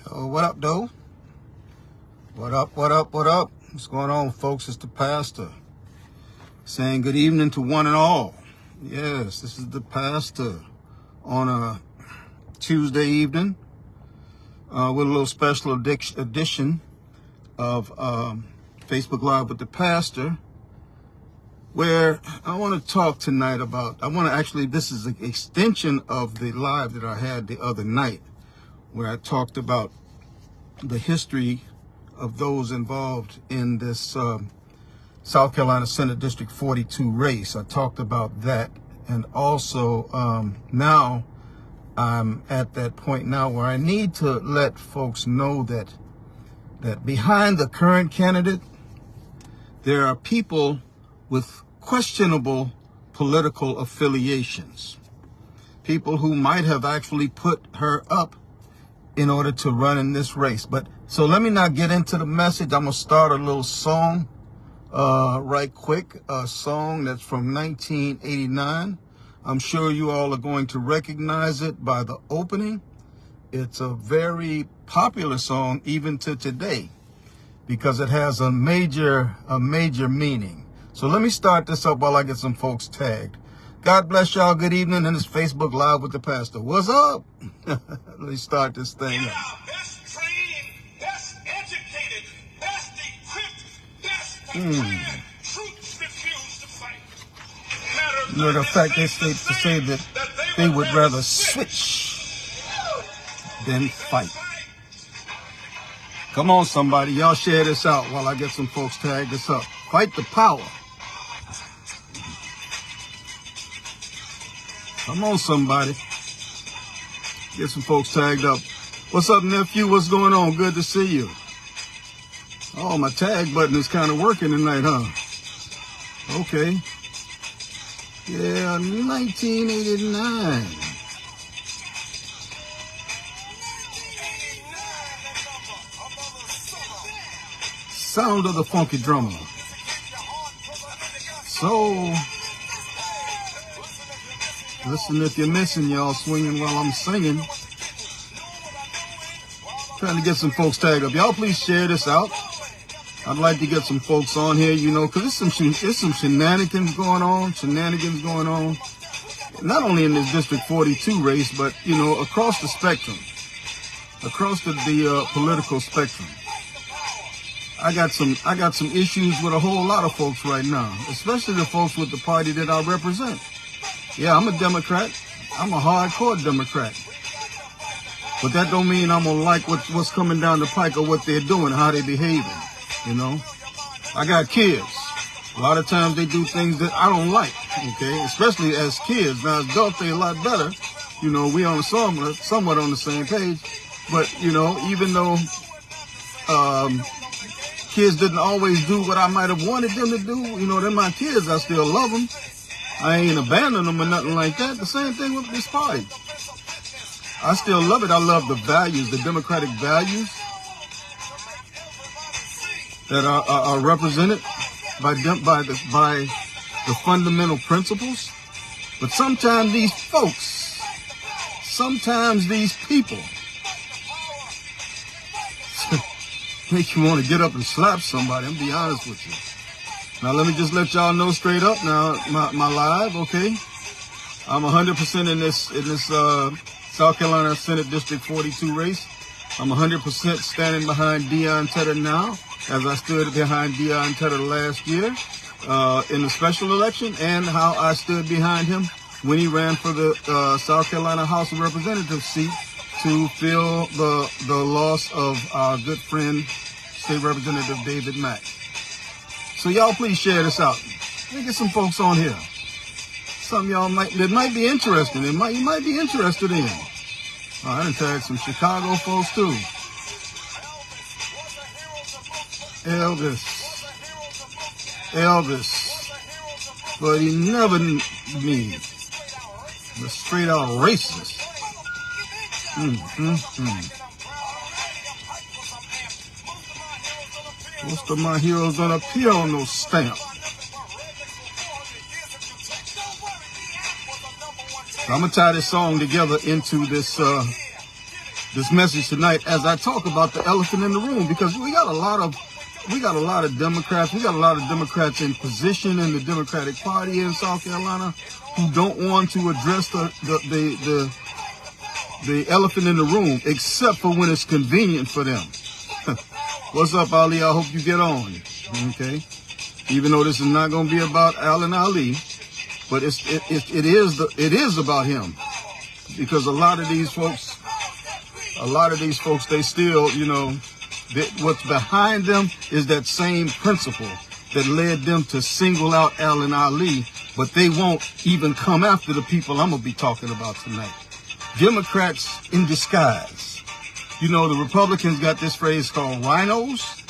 What up, though? What up? What's going on, folks? It's the pastor saying good evening to one and all. Yes, this is the pastor on a Tuesday evening with a little special edition of Facebook Live with the pastor, where I want to talk tonight about, this is an extension of the live that I had the other night, where I talked about the history of those involved in this South Carolina Senate District 42 race. I talked about that, and also now I'm at that point now where I need to let folks know that behind the current candidate, there are people with questionable political affiliations, people who might have actually put her up in order to run in this race. But so let me not get into the message. I'm gonna start a little song right quick, a song that's from 1989. I'm sure you all are going to recognize it by the opening. It's a very popular song even to today because it has a major meaning. So let me start this up while I get some folks tagged. God bless y'all. Good evening. And it's Facebook Live with the pastor. What's up? Let me start this thing up. Best trained, best educated, best equipped, best prepared troops refuse to fight. Matter of fact, they say that they would rather switch than fight. Come on, somebody. Y'all share this out while I get some folks tagged this up. Fight the power. Come on, somebody. Get some folks tagged up. What's up, nephew? What's going on? Good to see you. Oh, my tag button is kind of working tonight, huh? Okay. Yeah, 1989. Sound of the funky drummer. So, listen if you're missing, y'all, swinging while I'm singing. Trying to get some folks tagged up. Y'all please share this out. I'd like to get some folks on here, because there's some shenanigans going on. Not only in this District 42 race, but, across the spectrum. Across the political spectrum. I got some issues with a whole lot of folks right now, especially the folks with the party that I represent. Yeah, I'm a Democrat. I'm a hardcore Democrat. But that don't mean I'm going to like what's coming down the pike or what they're doing, how they're behaving, I got kids. A lot of times they do things that I don't like, okay? Especially as kids. Now, as adults, they're a lot better. We on somewhat on the same page. But, even though kids didn't always do what I might have wanted them to do, they're my kids. I still love them. I ain't abandoned them or nothing like that. The same thing with this party. I still love it. I love the values, the democratic values that are represented by the fundamental principles. But sometimes these folks, these people make you want to get up and slap somebody. I'm gonna be honest with you. Now, let me just let y'all know straight up now, my live, okay? I'm 100% in this South Carolina Senate District 42 race. I'm 100% standing behind Deion Tedder now, as I stood behind Deion Tedder last year in the special election, and how I stood behind him when he ran for the South Carolina House of Representatives seat to fill the loss of our good friend, State Representative David Mack. So y'all please share this out. Let me get some folks on here. Some y'all might be interested in. You might be interested in. I done tagged some Chicago folks too. Elvis. But he never me. The straight out racist. Most of my heroes don't appear on those stamps. I'm gonna tie this song together into this this message tonight as I talk about the elephant in the room, because we got a lot of Democrats. We got a lot of Democrats in position in the Democratic Party in South Carolina who don't want to address the elephant in the room, except for when it's convenient for them. What's up, Ali? I hope you get on. Okay. Even though this is not going to be about Allen Ali, but it is about him, because a lot of these folks, they still, you know, what's behind them is that same principle that led them to single out Allen Ali, but they won't even come after the people I'm going to be talking about tonight. Democrats in disguise. You know, the Republicans got this phrase called rhinos,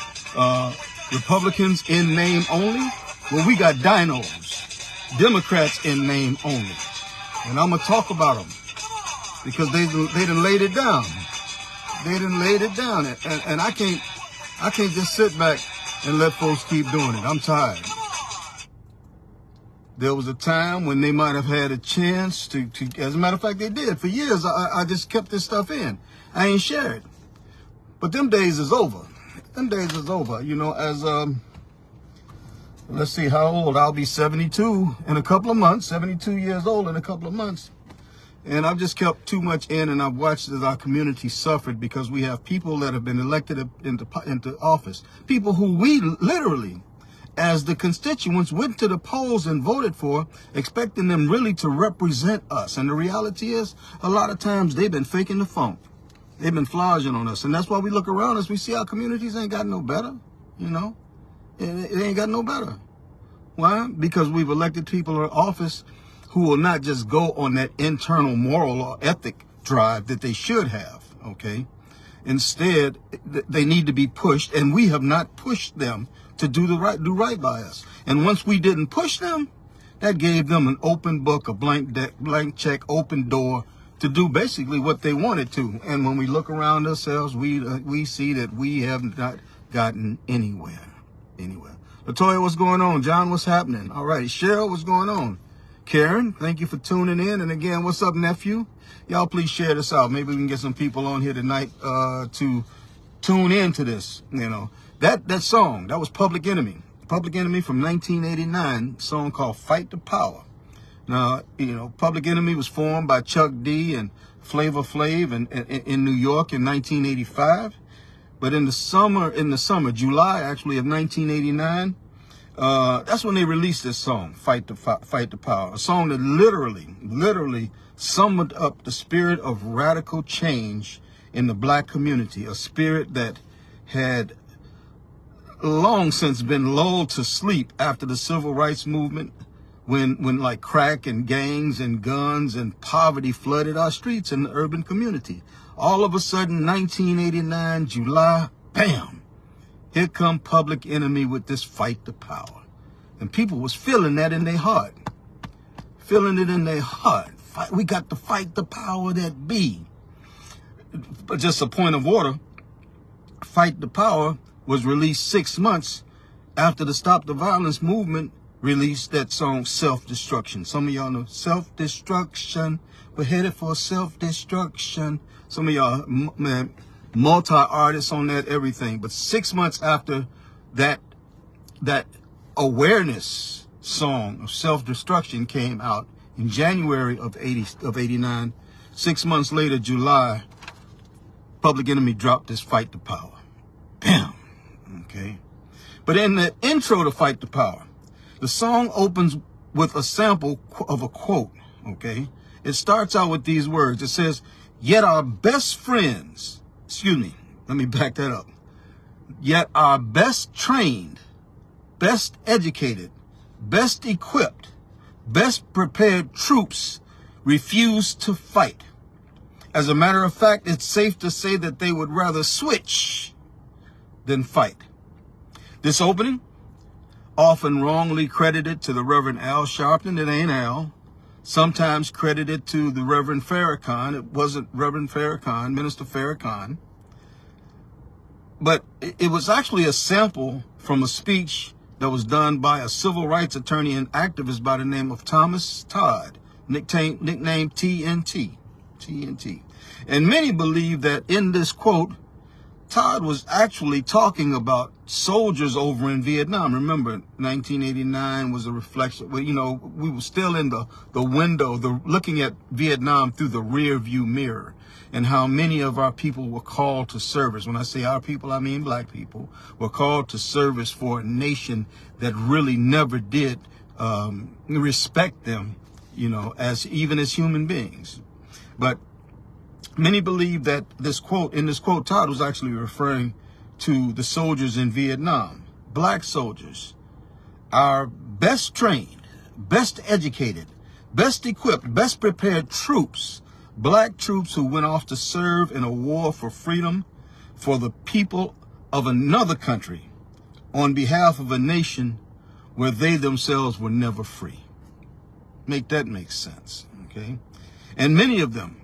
Republicans in name only. Well, we got dinos, Democrats in name only. And I'm going to talk about them because they done laid it down. They done laid it down. And I can't just sit back and let folks keep doing it. I'm tired. There was a time when they might have had a chance to as a matter of fact, they did. For years, I just kept this stuff in. I ain't shared. But them days is over. Them days is over. You know, as, let's see how old. I'll be 72 in a couple of months, 72 years old in a couple of months. And I've just kept too much in, and I've watched as our community suffered because we have people that have been elected into office. People who we literally, as the constituents, went to the polls and voted for, expecting them really to represent us. And the reality is, a lot of times they've been faking the funk. They've been flogging on us. And that's why we look around us. We see our communities ain't got no better, you know. It ain't got no better. Why? Because we've elected people in office who will not just go on that internal moral or ethic drive that they should have, okay? Instead, they need to be pushed, and we have not pushed them to do right by us. And once we didn't push them, that gave them an open book, a blank check, open door to do basically what they wanted to. And when we look around ourselves, we see that we have not gotten anywhere. Latoya, what's going on? John, what's happening? All right, Cheryl, what's going on? Karen, thank you for tuning in. And again, what's up, nephew? Y'all please share this out. Maybe we can get some people on here tonight to tune into this. You know, that song, that was Public Enemy. Public Enemy from 1989, song called Fight the Power. Now, you know, Public Enemy was formed by Chuck D and Flavor Flav in New York in 1985. But in the summer, July actually of 1989, that's when they released this song, Fight the Power. A song that literally summed up the spirit of radical change in the black community, a spirit that had long since been lulled to sleep after the civil rights movement, when like crack and gangs and guns and poverty flooded our streets in the urban community. All of a sudden, 1989, July, bam, here come Public Enemy with this Fight the Power. And people was feeling that in their heart. Feeling it in their heart. We got to fight the power that be. But just a point of order, Fight the Power was released 6 months after the Stop the Violence movement released that song, Self-Destruction. Some of y'all know Self-Destruction. We're headed for self-destruction. Some of y'all, man, multi-artists on that, everything. But 6 months after that awareness song of self-destruction came out in January of 89, 6 months later, July, Public Enemy dropped this Fight the Power. Bam. Okay. But in the intro to Fight the Power, the song opens with a sample of a quote. Okay. It starts out with these words. It says, yet our best friends, let me back that up. Yet our best trained, best educated, best equipped, best prepared troops refuse to fight. As a matter of fact, it's safe to say that they would rather switch than fight. This opening, often wrongly credited to the Reverend Al Sharpton, it ain't Al. Sometimes credited to the Reverend Farrakhan. It wasn't Reverend Farrakhan, Minister Farrakhan. But it was actually a sample from a speech that was done by a civil rights attorney and activist by the name of Thomas Todd, nicknamed TNT. And many believe that in this quote, Todd was actually talking about soldiers over in Vietnam. Remember, 1989 was a reflection. Well, you know, we were still in the window, looking at Vietnam through the rear view mirror, and how many of our people were called to service. When I say our people, I mean black people, were called to service for a nation that really never did respect them, you know, even as human beings. But many believe that in this quote, Todd was actually referring to the soldiers in Vietnam, black soldiers, our best trained, best educated, best equipped, best prepared troops, black troops who went off to serve in a war for freedom for the people of another country on behalf of a nation where they themselves were never free. Make sense, okay? And many of them,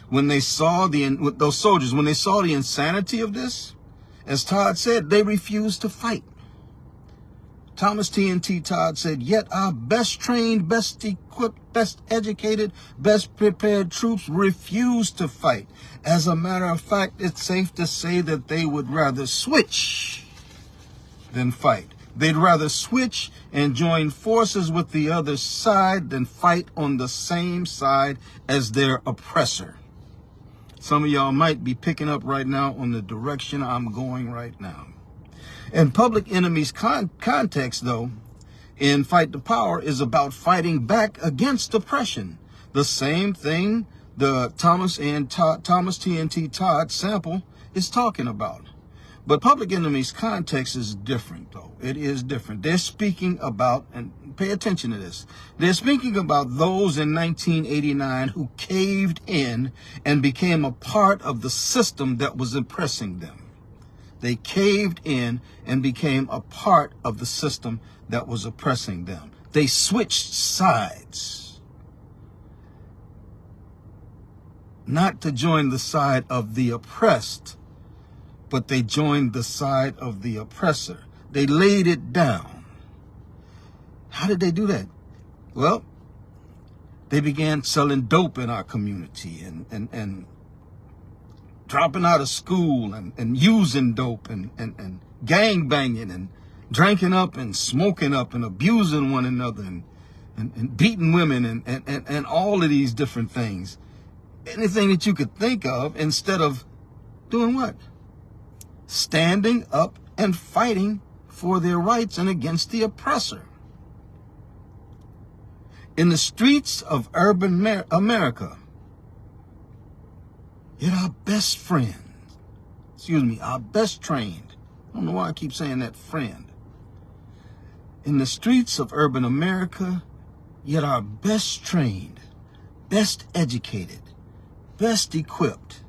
when they saw those soldiers, when they saw the insanity of this, as Todd said, they refused to fight. Thomas T.N.T. Todd said, yet our best trained, best equipped, best educated, best prepared troops refused to fight. As a matter of fact, it's safe to say that they would rather switch than fight. They'd rather switch and join forces with the other side than fight on the same side as their oppressor. Some of y'all might be picking up right now on the direction I'm going right now. In Public Enemy's context, though, in Fight the Power is about fighting back against oppression. The same thing the Thomas T.N.T. Todd sample is talking about. But Public Enemy's context is different, though. It is different. They're speaking about, and pay attention to this, they're speaking about those in 1989 who caved in and became a part of the system that was oppressing them. They caved in and became a part of the system that was oppressing them. They switched sides. Not to join the side of the oppressed, but they joined the side of the oppressor. They laid it down. How did they do that? Well, they began selling dope in our community and dropping out of school and using dope and gang banging and drinking up and smoking up and abusing one another and beating women and all of these different things. Anything that you could think of, instead of doing what? Standing up and fighting for their rights and against the oppressor. In the streets of urban America, yet our best trained, I don't know why I keep saying that, friend. In the streets of urban America, yet our best trained, best educated, best equipped,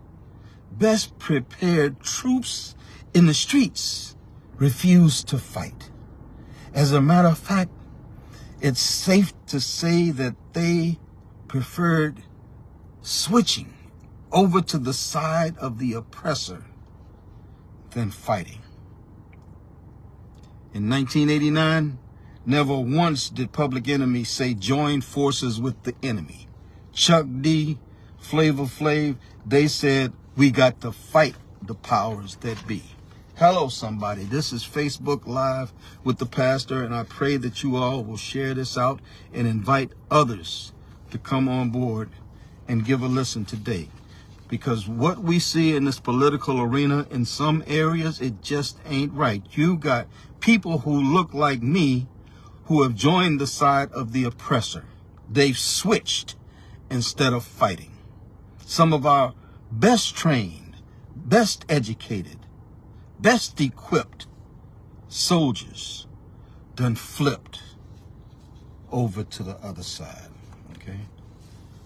best prepared troops in the streets refuse to fight. As a matter of fact, it's safe to say that they preferred switching over to the side of the oppressor than fighting. In 1989, never once did Public Enemy say join forces with the enemy. Chuck D, Flavor Flav, they said we got to fight the powers that be. Hello, somebody. This is Facebook Live with the pastor, and I pray that you all will share this out and invite others to come on board and give a listen today. Because what we see in this political arena, in some areas, it just ain't right. You got people who look like me who have joined the side of the oppressor. They've switched instead of fighting. Some of our best trained, best educated, best equipped soldiers done flipped over to the other side, okay?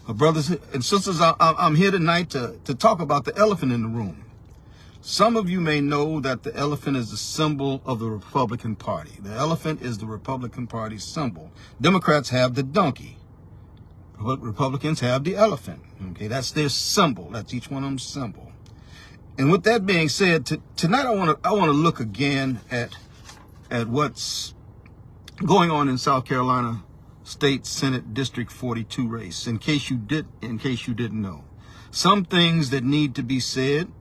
Brothers and sisters, I'm here tonight to talk about the elephant in the room. Some of you may know that the elephant is the symbol of the Republican Party. The elephant is the Republican Party's symbol. Democrats have the donkey. Republicans have the elephant, okay? That's their symbol. That's each one of them's symbol. And with that being said, tonight I want to look again at what's going on in South Carolina State Senate District 42 race. In case you didn't know, some things that need to be said,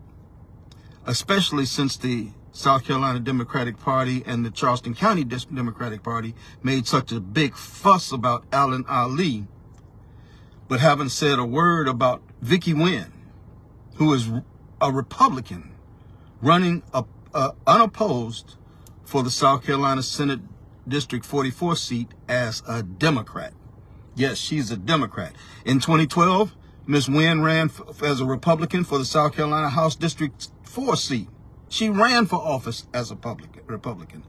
especially since the South Carolina Democratic Party and the Charleston County Democratic Party made such a big fuss about Alan Ali, but haven't said a word about Vicky Nguyen, who is a Republican running unopposed for the South Carolina Senate District 44 seat as a Democrat. Yes, she's a Democrat. In 2012, Ms. Nguyen ran as a Republican for the South Carolina House District 4 seat. She ran for office as a Republican.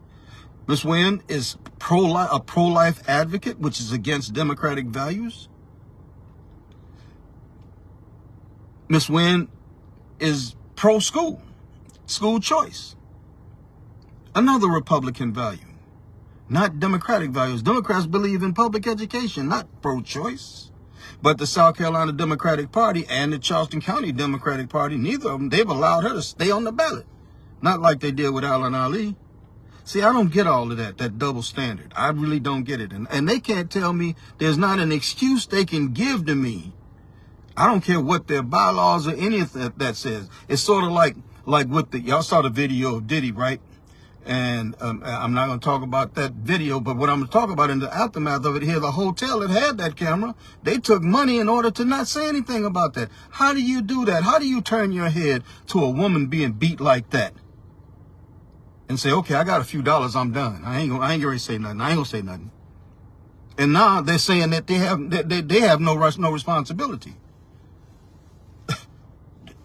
Ms. Nguyen is a pro-life advocate, which is against democratic values. Ms. Nguyen is pro-school, school choice. Another Republican value, not democratic values. Democrats believe in public education, not pro-choice. But the South Carolina Democratic Party and the Charleston County Democratic Party, neither of them, they've allowed her to stay on the ballot. Not like they did with Alan Ali. See, I don't get all of that double standard. I really don't get it. And they can't tell me, there's not an excuse they can give to me. I don't care what their bylaws or anything that says. It's sort of like with y'all saw the video of Diddy, right? And I'm not going to talk about that video, but what I'm going to talk about in the aftermath of it here, the hotel that had that camera, they took money in order to not say anything about that. How do you do that? How do you turn your head to a woman being beat like that and say, okay, I got a few dollars, I'm done. I ain't going to say nothing. I ain't going to say nothing. And now they're saying that they have no responsibility.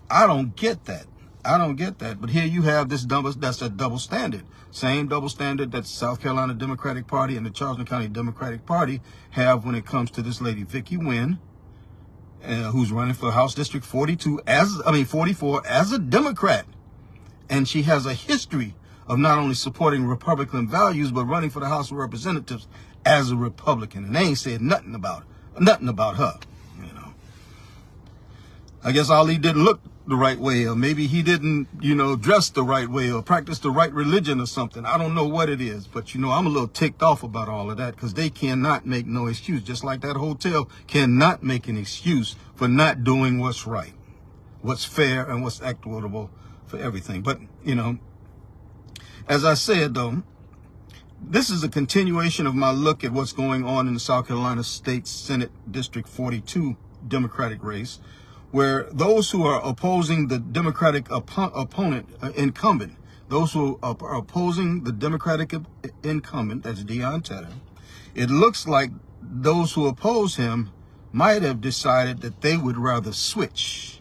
I don't get that. I don't get that. But here you have this that's a double standard. Same double standard that the South Carolina Democratic Party and the Charleston County Democratic Party have when it comes to this lady, Vicky Nguyen, who's running for House District 44 as a Democrat. And she has a history of not only supporting Republican values, but running for the House of Representatives as a Republican. And they ain't said nothing about her. You know, I guess Ali didn't look the right way, or maybe he didn't, dress the right way or practice the right religion or something. I don't know what it is, but I'm a little ticked off about all of that because they cannot make no excuse, just like that hotel cannot make an excuse for not doing what's right, what's fair, and what's equitable for everything. But, as I said, though, this is a continuation of my look at what's going on in the South Carolina State Senate District 42 Democratic race, where those who are opposing the Democratic incumbent, those who are opposing the Democratic incumbent, that's Deon Tedder, it looks like those who oppose him might have decided that they would rather switch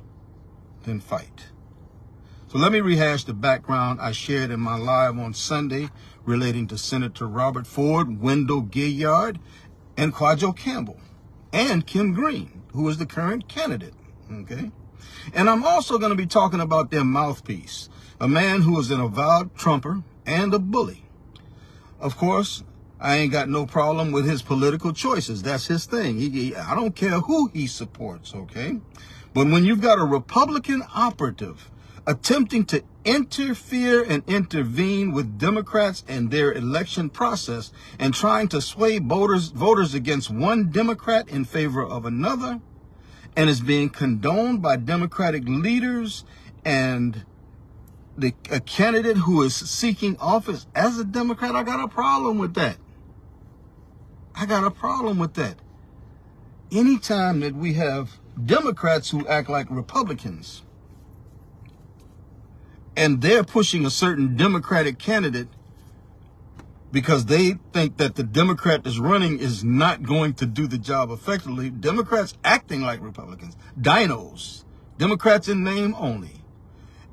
than fight. So let me rehash the background I shared in my live on Sunday relating to Senator Robert Ford, Wendell Gilliard, and Kwajo Campbell, and Kim Green, who is the current candidate. Okay. And I'm also going to be talking about their mouthpiece, a man who is an avowed Trumper and a bully. Of course, I ain't got no problem with his political choices. That's his thing. I don't care who he supports. Okay. But when you've got a Republican operative attempting to interfere and intervene with Democrats and their election process and trying to sway voters against one Democrat in favor of another, and is being condoned by Democratic leaders and a candidate who is seeking office as a Democrat, I got a problem with that. I got a problem with that. Anytime that we have Democrats who act like Republicans and they're pushing a certain Democratic candidate because they think that the Democrat that's running is not going to do the job effectively. Democrats acting like Republicans. Dinos. Democrats in name only.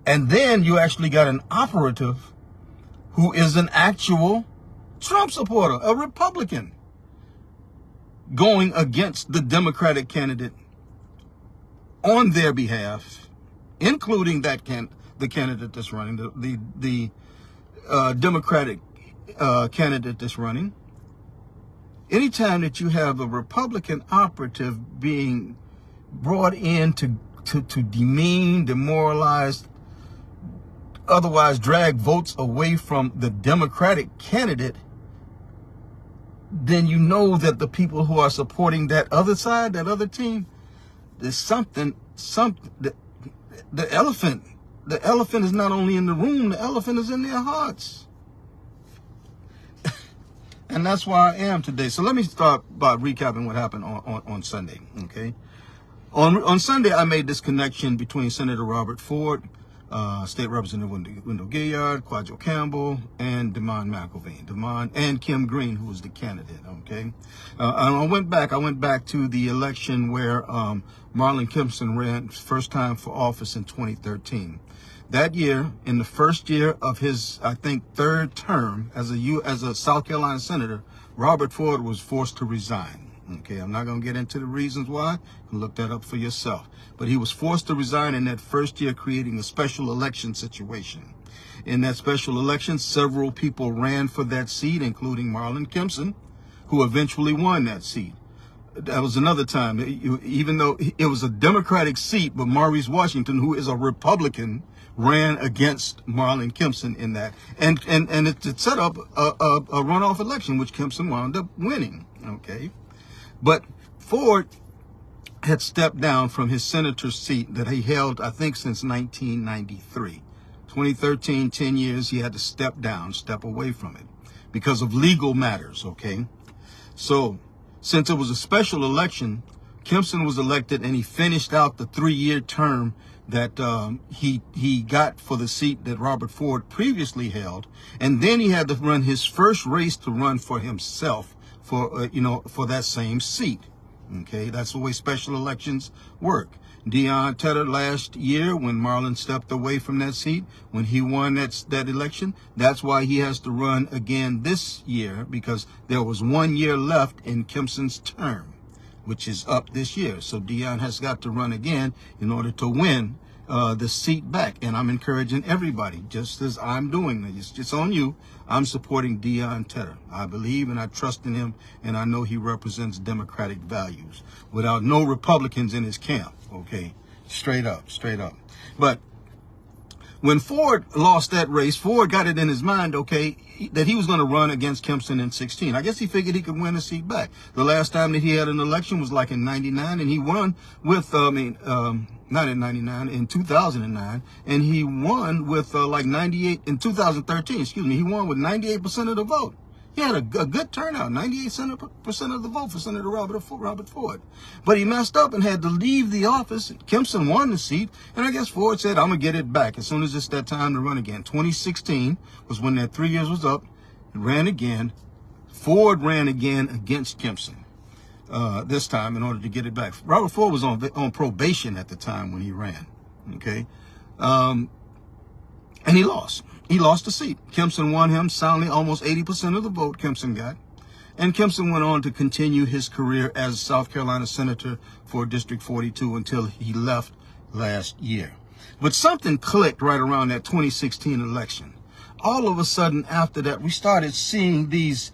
And then you actually got an operative who is an actual Trump supporter, a Republican, going against the Democratic candidate on their behalf, including the candidate that's running, the Democratic candidate that's running. Anytime that you have a Republican operative being brought in to demean, demoralize, otherwise drag votes away from the Democratic candidate, then you know that the people who are supporting that other side, that other team, there's something the elephant is not only in the room, the elephant is in their hearts. And that's where I am today. So let me start by recapping what happened on Sunday, okay? On Sunday, I made this connection between Senator Robert Ford, State Representative Wendell Gilliard, Quadro Campbell, and Demond McIlvain. And Kim Green, who was the candidate, okay? And I went back to the election where Marlon Kimpson ran first time for office in 2013. That year, in the first year of his, I think, third term as a South Carolina senator, Robert Ford was forced to resign. Okay, I'm not going to get into the reasons why. You can look that up for yourself. But he was forced to resign in that first year, creating a special election situation. In that special election, several people ran for that seat, including Marlon Kimpson, who eventually won that seat. That was another time, even though it was a Democratic seat, but Maurice Washington, who is a Republican, ran against Marlon Kimpson in that. And it set up a runoff election, which Kimpson wound up winning, okay? But Ford had stepped down from his senator's seat that he held, I think, since 1993. 2013, 10 years, he had to step away from it because of legal matters, okay? So since it was a special election, Kimpson was elected and he finished out the 3-year term that he got for the seat that Robert Ford previously held. And then he had to run his first race to run for himself for that same seat. Okay, that's the way special elections work. Dion Tedder last year, when Marlon stepped away from that seat, when he won that election, that's why he has to run again this year, because there was 1 year left in Kimpson's term, which is up this year. So Dion has got to run again in order to win the seat back. And I'm encouraging everybody, just as I'm doing. It's on you. I'm supporting Dion Tedder. I believe and I trust in him, and I know he represents Democratic values without no Republicans in his camp. Okay, straight up. But when Ford lost that race, Ford got it in his mind, okay, that he was going to run against Kimpson in 16. I guess he figured he could win the seat back. The last time that he had an election was like in 99, and he won with, not in 99, in 2009, and he won with like 98, in 2013, excuse me, he won with 98% of the vote. He had a good turnout, 98% of the vote for Senator Robert Ford. But he messed up and had to leave the office. Kimpson won the seat, and I guess Ford said, I'm going to get it back as soon as it's that time to run again. 2016 was when that 3 years was up. He ran again. Ford ran again against Kimpson this time in order to get it back. Robert Ford was on probation at the time when he ran, okay? And he lost. He lost the seat. Kimpson won him soundly, almost 80% of the vote Kimpson got. And Kimpson went on to continue his career as South Carolina Senator for District 42 until he left last year. But something clicked right around that 2016 election. All of a sudden after that, we started seeing these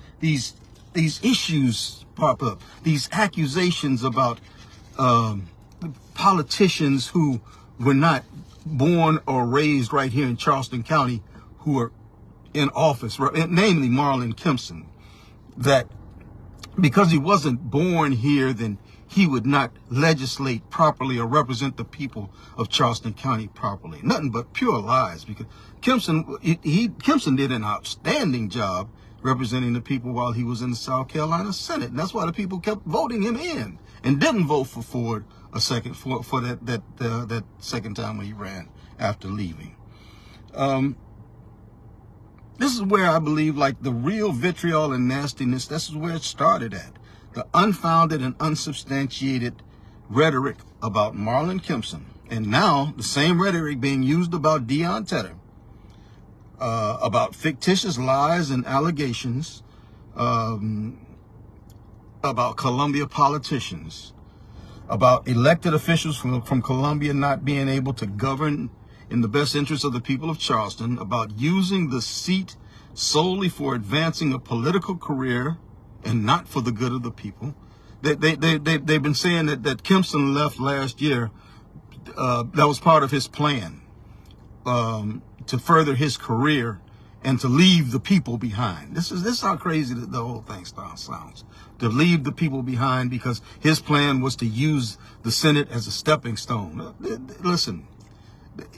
issues pop up, these accusations about politicians who were not born or raised right here in Charleston County, who are in office, namely Marlon Kimpson, that because he wasn't born here, then he would not legislate properly or represent the people of Charleston County properly. Nothing but pure lies, because Kimpson did an outstanding job representing the people while he was in the South Carolina Senate. And that's why the people kept voting him in and didn't vote for Ford for that second time when he ran after leaving. This is where I believe, like, the real vitriol and nastiness, this is where it started at. The unfounded and unsubstantiated rhetoric about Marlon Kimpson. And now the same rhetoric being used about Dion Tedder, about fictitious lies and allegations about Columbia politicians, about elected officials from Columbia not being able to govern in the best interest of the people of Charleston, about using the seat solely for advancing a political career and not for the good of the people. They've been saying that Kimpson left last year. That was part of his plan to further his career and to leave the people behind. This is how crazy the whole thing sounds. To leave the people behind, because his plan was to use the Senate as a stepping stone. Listen,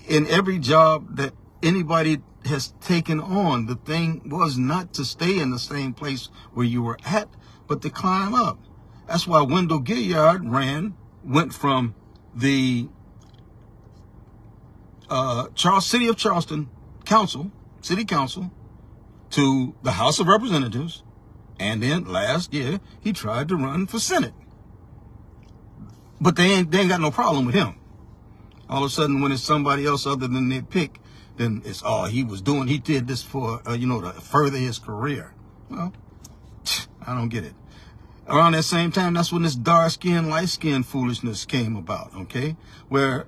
in every job that anybody has taken on, the thing was not to stay in the same place where you were at, but to climb up. That's why Wendell Gilliard went from the City of Charleston City Council to the House of Representatives, and then last year he tried to run for Senate. But they ain't got no problem with him. All of a sudden, when it's somebody else other than their pick, then it's, oh, he did this for, to further his career. Well, I don't get it. Around that same time, that's when this dark skin, light skin foolishness came about, okay? Where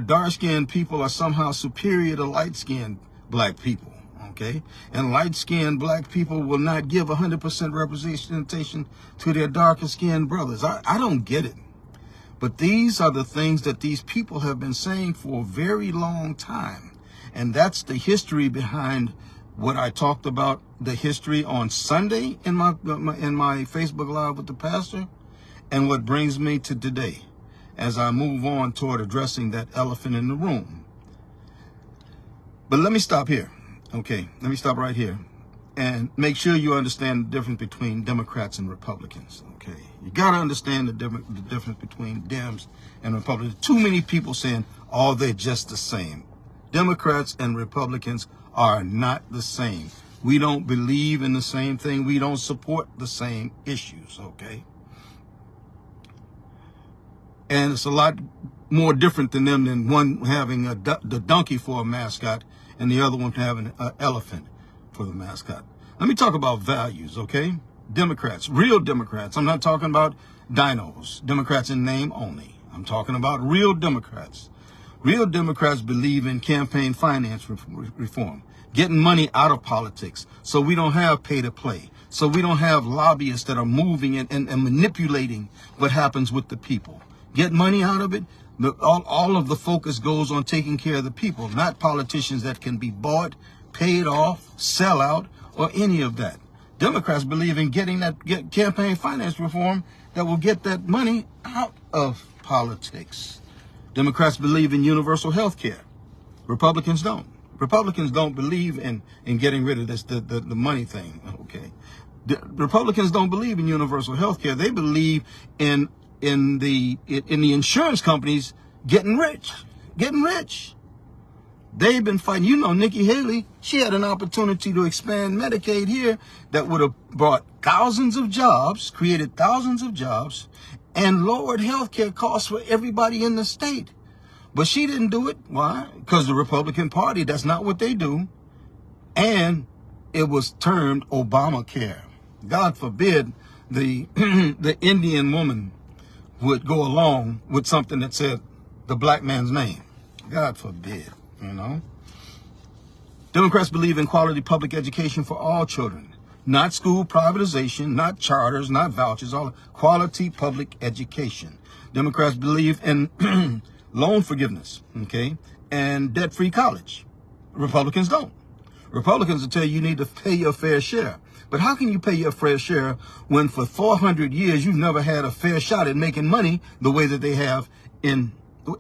dark skinned people are somehow superior to light skinned black people, okay? And light skinned black people will not give 100% representation to their darker skinned brothers. I don't get it. But these are the things that these people have been saying for a very long time. And that's the history behind what I talked about, the history on Sunday in my Facebook Live with the pastor, and what brings me to today as I move on toward addressing that elephant in the room. But let me stop here, okay? Let me stop right here and make sure you understand the difference between Democrats and Republicans, okay? You got to understand the difference between Dems and Republicans. Too many people saying, oh, they're just the same. Democrats and Republicans are not the same. We don't believe in the same thing. We don't support the same issues, okay? And it's a lot more different than them, than one having the donkey for a mascot and the other one having an elephant for the mascot. Let me talk about values, okay? Democrats, real Democrats. I'm not talking about dinos, Democrats in name only. I'm talking about real Democrats. Real Democrats believe in campaign finance reform, getting money out of politics so we don't have pay to play, so we don't have lobbyists that are moving and manipulating what happens with the people. Get money out of it. All of the focus goes on taking care of the people, not politicians that can be bought, paid off, sell out, or any of that. Democrats believe in getting that campaign finance reform that will get that money out of politics. Democrats believe in universal health care. Republicans don't. Republicans don't believe in getting rid of this, the money thing, okay? Republicans don't believe in universal health care. They believe in the insurance companies getting rich. They've been fighting. You know, Nikki Haley, she had an opportunity to expand Medicaid here that would have brought thousands of jobs, created thousands of jobs, and lowered healthcare costs for everybody in the state. But she didn't do it. Why? Because the Republican Party, that's not what they do. And it was termed Obamacare. God forbid the Indian woman would go along with something that said the black man's name. God forbid, you know. Democrats believe in quality public education for all children. Not school privatization, not charters, not vouchers, all quality public education. Democrats believe in loan forgiveness, okay, and debt-free college. Republicans don't. Republicans will tell you need to pay your fair share. But how can you pay your fair share when for 400 years you've never had a fair shot at making money the way that they have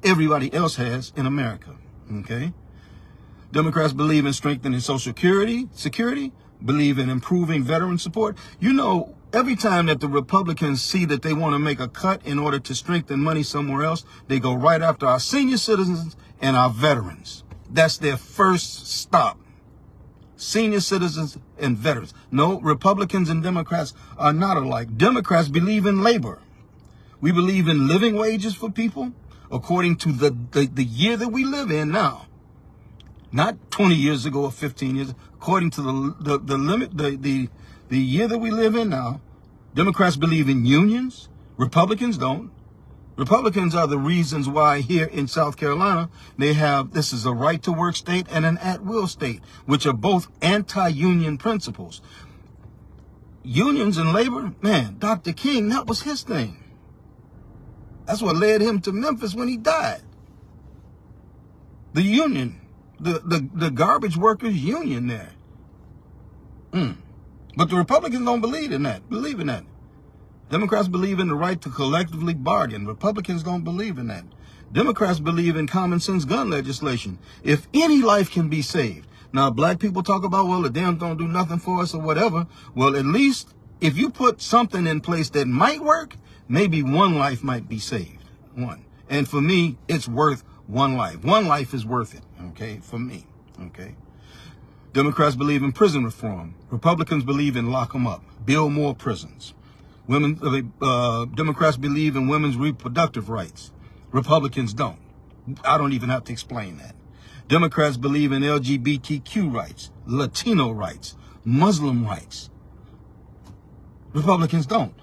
everybody else has in America, okay? Democrats believe in strengthening Social Security, believe in improving veteran support. You know, every time that the Republicans see that they want to make a cut in order to strengthen money somewhere else, they go right after our senior citizens and our veterans. That's their first stop. Senior citizens and veterans. No, Republicans and Democrats are not alike. Democrats believe in labor. We believe in living wages for people according to the year that we live in now. Not 20 years ago or 15 years, according to the year that we live in now. Democrats believe in unions. Republicans don't. Republicans are the reasons why here in South Carolina, this is a right to work state and an at-will state, which are both anti-union principles. Unions and labor, man, Dr. King, that was his thing. That's what led him to Memphis when he died. The union, the garbage workers union there. But the Republicans don't believe in that. Democrats believe in the right to collectively bargain. Republicans don't believe in that. Democrats believe in common sense gun legislation. If any life can be saved. Now, black people talk about, well, the Dems don't do nothing for us or whatever. Well, at least if you put something in place that might work, maybe one life might be saved. One. And for me, it's worth one life. One life is worth it, okay, for me, okay? Democrats believe in prison reform. Republicans believe in lock them up, build more prisons. Democrats believe in women's reproductive rights. Republicans don't. I don't even have to explain that. Democrats believe in LGBTQ rights, Latino rights, Muslim rights. Republicans don't.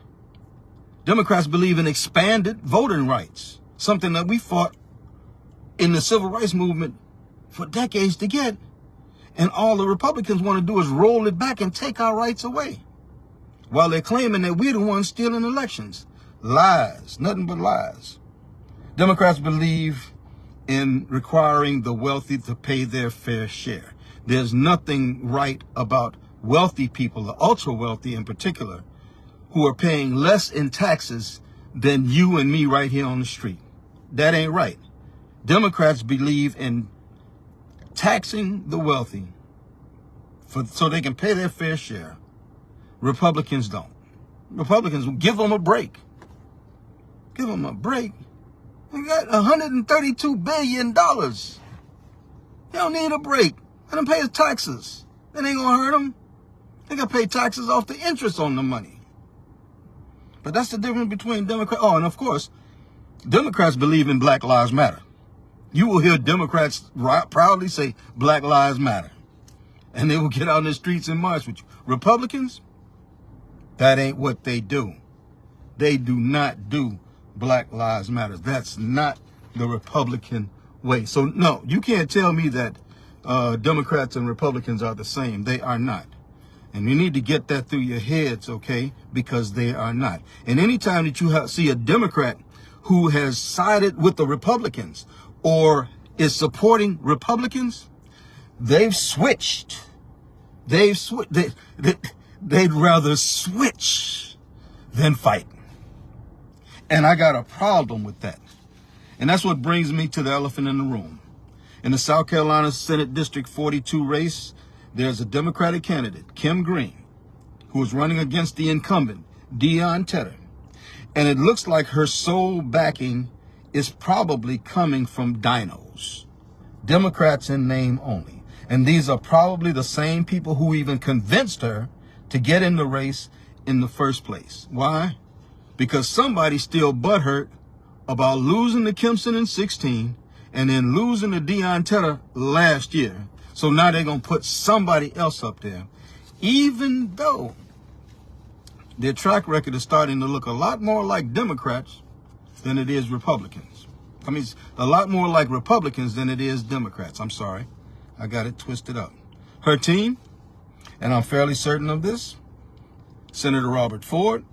Democrats believe in expanded voting rights, something that we fought in the civil rights movement for decades to get. And all the Republicans want to do is roll it back and take our rights away, while they're claiming that we're the ones stealing elections. Lies, nothing but lies. Democrats believe in requiring the wealthy to pay their fair share. There's nothing right about wealthy people, the ultra wealthy in particular, who are paying less in taxes than you and me right here on the street. That ain't right. Democrats believe in taxing the wealthy so they can pay their fair share. Republicans don't. Republicans will give them a break. Give them a break. They got $132 billion. They don't need a break. Let them pay the taxes. That ain't gonna hurt them. They gotta pay taxes off the interest on the money. But that's the difference between Democrats. Oh, and of course, Democrats believe in Black Lives Matter. You will hear Democrats proudly say Black Lives Matter. And they will get out in the streets and march with you. Republicans, that ain't what they do. They do not do Black Lives Matter. That's not the Republican way. So, no, you can't tell me that Democrats and Republicans are the same. They are not. And you need to get that through your heads, okay? Because they are not. And anytime that you see a Democrat who has sided with the Republicans or is supporting Republicans, they've switched. They'd rather switch than fight. And I got a problem with that. And that's what brings me to the elephant in the room. In the South Carolina Senate District 42 race, there's a Democratic candidate, Kim Green, who is running against the incumbent, Dion Tedder. And it looks like her sole backing is probably coming from dinos, Democrats in name only. And these are probably the same people who even convinced her to get in the race in the first place. Why? Because somebody's still butthurt about losing to Kempson in 2016 and then losing to Dion Tedder last year. So now they're going to put somebody else up there, even though their track record is starting to look a lot more like Democrats than it is Republicans. I mean, it's a lot more like Republicans than it is Democrats. I'm sorry. I got it twisted up. Her team, and I'm fairly certain of this, Senator Robert Ford,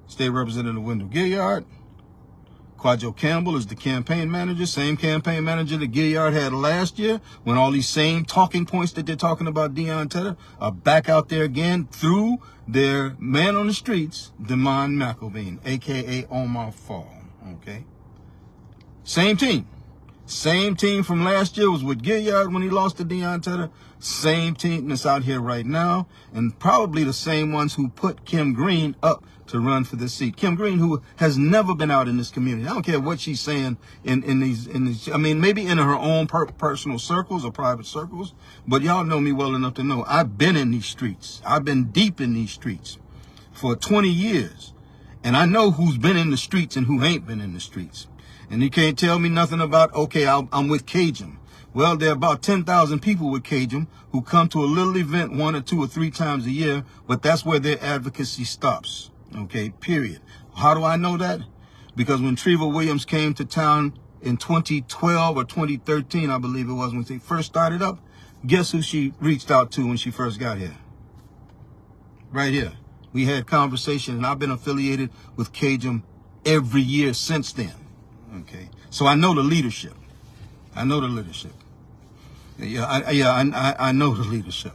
State Representative Wendell Gilliard, Quadjo Campbell is the campaign manager, same campaign manager that Gilliard had last year, when all these same talking points that they're talking about Dion Tedder are back out there again through their man on the streets, Damon McElveen, a.k.a. Omar Fall, okay? Same team. Same team from last year was with Gilliard when he lost to Dion Tedder. Same team that's out here right now, and probably the same ones who put Kim Green up to run for this seat. Kim Green, who has never been out in this community. I don't care what she's saying in these. I mean, maybe in her own personal circles or private circles, but y'all know me well enough to know I've been in these streets. I've been deep in these streets for 20 years, and I know who's been in the streets and who ain't been in the streets. And you can't tell me nothing about, okay, I'm with Cajun. Well, there are about 10,000 people with Cajun who come to a little event 1 or 2 or 3 times a year, but that's where their advocacy stops. Okay, period. How do I know that? Because when Treva Williams came to town in 2012 or 2013, I believe it was, when they first started up, guess who she reached out to when she first got here? Right here. We had conversation, and I've been affiliated with Cajun every year since then. Okay, so I know the leadership. I know the leadership. I know the leadership.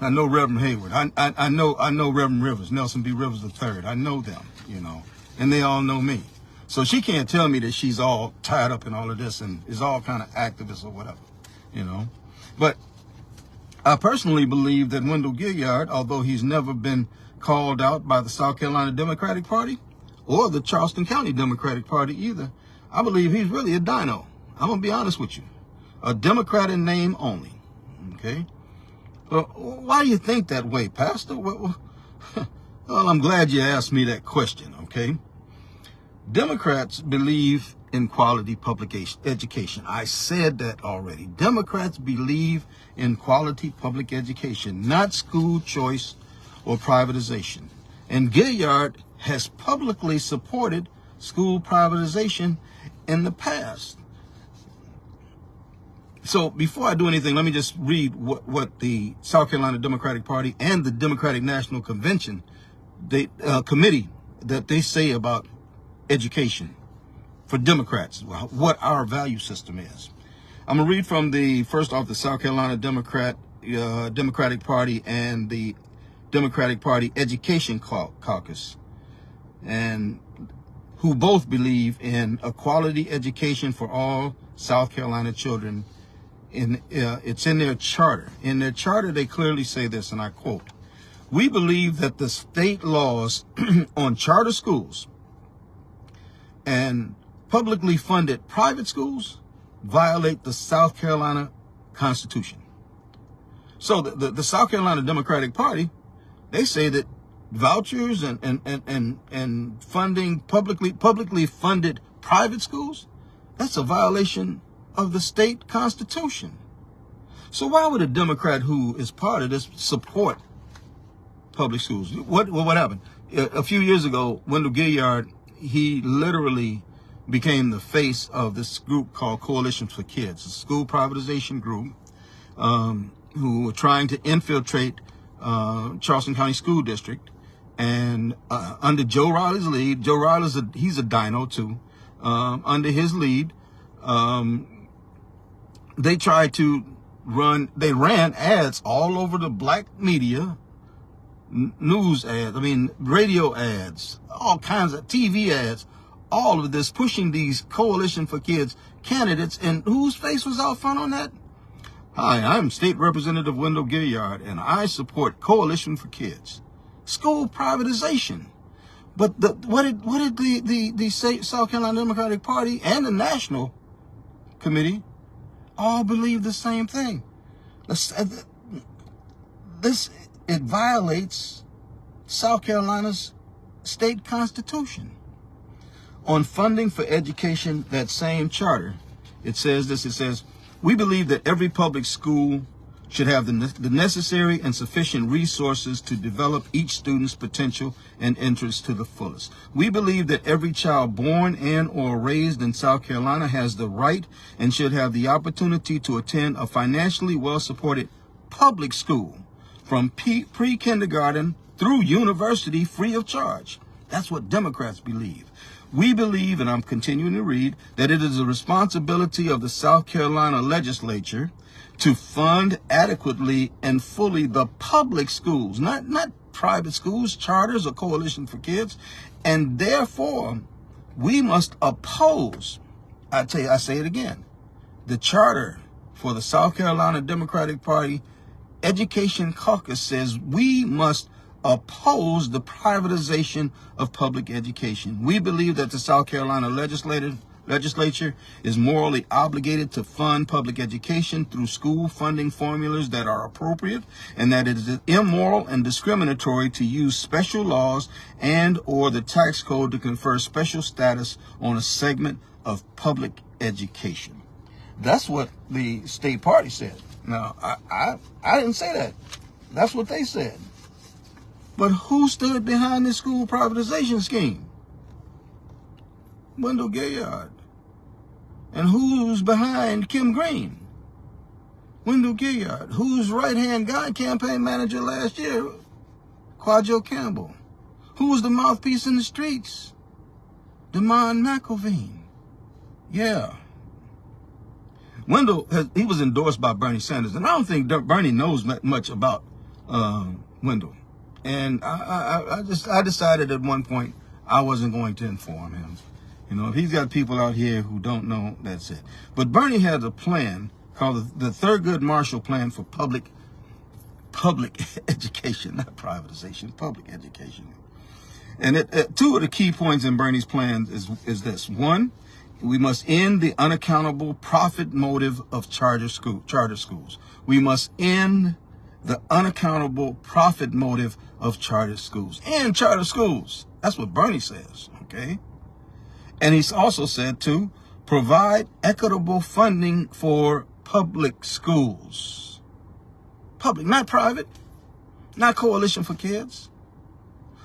I know Reverend Hayward. I know Reverend Rivers, Nelson B. Rivers III. I know them, you know, and they all know me. So she can't tell me that she's all tied up in all of this and is all kind of activist or whatever, you know. But I personally believe that Wendell Gilliard, although he's never been called out by the South Carolina Democratic Party or the Charleston County Democratic Party either, I believe he's really a dino. I'm going to be honest with you. A Democrat in name only, okay? Well, why do you think that way, Pastor? Well, I'm glad you asked me that question, okay? Democrats believe in quality public education. I said that already. Democrats believe in quality public education, not school choice or privatization. And Gilliard has publicly supported school privatization in the past. So before I do anything, let me just read what the South Carolina Democratic Party and the Democratic National Convention committee that they say about education for Democrats, what our value system is. I'm going to read from first off the South Carolina Democratic Party and the Democratic Party Education Caucus, and who both believe in a quality education for all South Carolina children. It's in their charter. In their charter, they clearly say this, and I quote, "We believe that the state laws on charter schools and publicly funded private schools violate the South Carolina Constitution." So the South Carolina Democratic Party, they say that vouchers and funding publicly funded private schools, that's a violation of the state constitution. So why would a Democrat who is part of this support public schools? What happened? A few years ago, Wendell Gilliard, he literally became the face of this group called Coalition for Kids, a school privatization group who were trying to infiltrate Charleston County School District. And under Joe Riley's lead, Joe Riley's he's a dino too. Under his lead, they ran ads all over the black media, news ads, radio ads, all kinds of TV ads, all of this pushing these Coalition for Kids candidates. And whose face was out front on that? "Hi, I'm State Representative Wendell Gilliard, and I support Coalition for Kids. School privatization." But what did the South Carolina Democratic Party and the National Committee all believe the same thing? It violates South Carolina's state constitution. On funding for education, that same charter, it says this, it says, "We believe that every public school should have the necessary and sufficient resources to develop each student's potential and interests to the fullest. We believe that every child born in or raised in South Carolina has the right and should have the opportunity to attend a financially well-supported public school from pre-kindergarten through university free of charge." That's what Democrats believe. "We believe," and I'm continuing to read, "that it is the responsibility of the South Carolina legislature to fund adequately and fully the public schools, not private schools, charters, or Coalition for Kids. And therefore, we must oppose," I say it again, the charter for the South Carolina Democratic Party Education Caucus says we must oppose the privatization of public education. We believe that the South Carolina legislature is morally obligated to fund public education through school funding formulas that are appropriate, and that it is immoral and discriminatory to use special laws and or the tax code to confer special status on a segment of public education. That's what the state party said. Now, I didn't say that. That's what they said. But who stood behind this school privatization scheme? Wendell Gilliard. And who's behind Kim Green? Wendell Gilliard. Who's right-hand guy, campaign manager last year? Quadjo Campbell. Who was the mouthpiece in the streets? Damon McElveen. Yeah. Wendell, he was endorsed by Bernie Sanders. And I don't think Bernie knows much about Wendell. And I decided at one point I wasn't going to inform him. You know, if he's got people out here who don't know, that's it. But Bernie had a plan called the Thurgood Marshall Plan for public education, not privatization, public education. And two of the key points in Bernie's plan is this. One, we must end the unaccountable profit motive of charter schools. We must end the unaccountable profit motive of charter schools. And charter schools. That's what Bernie says, okay? And he's also said to provide equitable funding for public schools. Public, not private, not Coalition for Kids.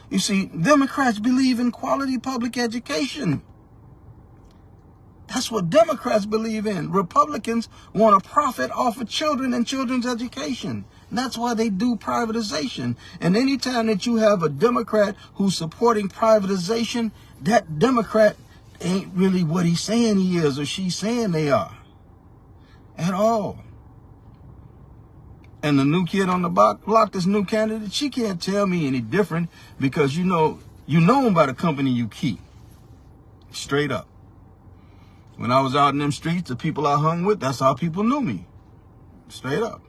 You see, Democrats believe in quality public education. That's what Democrats believe in. Republicans want to profit off of children and children's education. And that's why they do privatization. And anytime that you have a Democrat who's supporting privatization, that Democrat ain't really what he's saying he is or she's saying they are. At all. And the new kid on the block, this new candidate, she can't tell me any different because you know them by the company you keep. Straight up. When I was out in them streets, the people I hung with, that's how people knew me. Straight up.